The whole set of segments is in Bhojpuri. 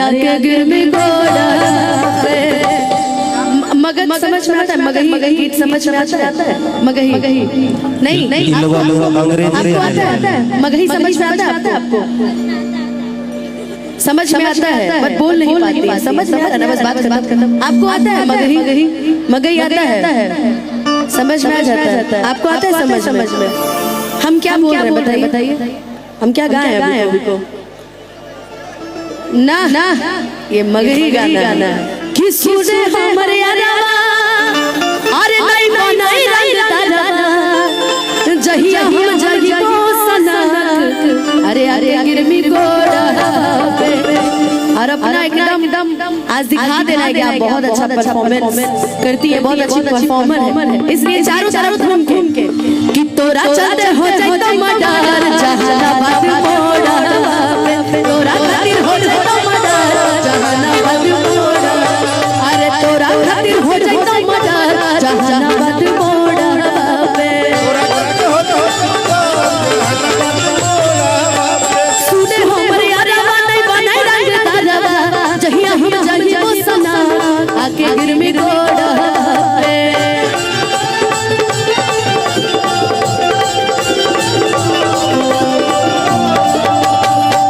आके गिर में गोड़ा पे। मगध समझ में आता है? मगही गीत समझ में आता है? मगही नहीं आपको आता है? मगही समझ में आता है आपको? समझ में आता है पर बोल नहीं पाती है। समझ में आता है बस बात करना। आपको आता है मगही आता है? समझ में आ जाता है? आपको आता है समझ में? हम क्या बोल रहे हैं बताइए? हम क्या गाए हैं अभी को? ना ये मगही गाना है। किसने हमरे अरवा अरे नहीं बनाई रंग तारा जहिया हम जगी को सनक अरे गिरमी गोड़ा पे। और अपना एकदम आज दिखा देना है कि आप बहुत अच्छा परफॉर्मेंस करती है, बहुत अच्छी परफॉर्मर है। इसलिए चारों तरफ घूम के कि तोरा चलते हो जाए तो मडर जहानाबाद मोड़ा पे। तोरा खातिर हो जाए तो मडर जहानाबाद मोड़ा। अरे तोरा खातिर हो जाए तो मडर जहानाबाद मोड़ा पे। सुने हमरे अरवा नहीं बनाई रंग तारा जहिया हम जानी को सना आके गिर में गोड़ा पे।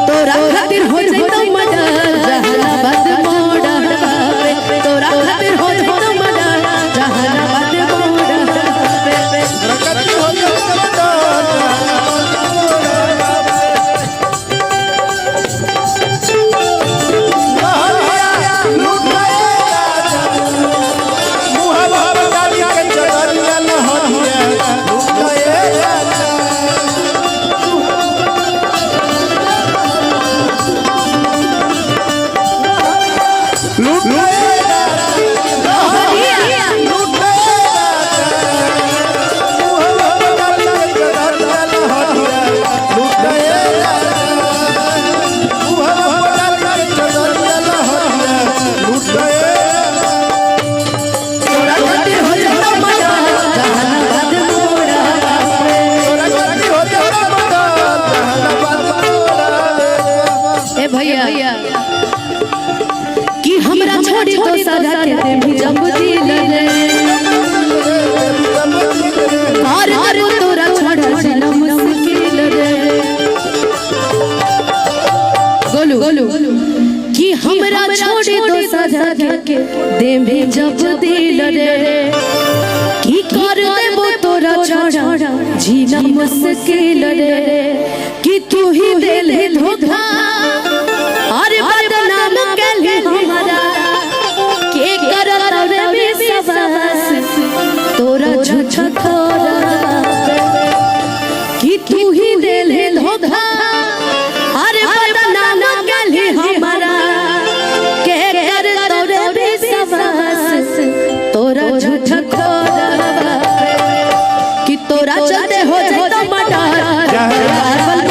तोरा खातिर हो जाए तो मडर जहानाबाद मोड़ा पे। तोरा खातिर हो जाए तो मडर जहानाबाद मोड़ा पे। भैया कि हमरा छोड़ी तो सदा के भी जब दिल रे और तोरा छोड़ा जीना मुश्किल रे। गोलू कि हमरा छोड़ी तो सदा के दे भी जब दिल रे की कर देबो तोरा छोड़ा जीना मुश्किल रे। कि तू ही दिल है धोखा अरे बदनाम कैले हमारा के करत रे विश्वास तोरा झूठा तोरा कि तू ही दिल है धोखा अरे बदनाम कैले हमारा के करत रे विश्वास तोरा झूठा तोरा कि तोरा चलते हो जाए तो मडर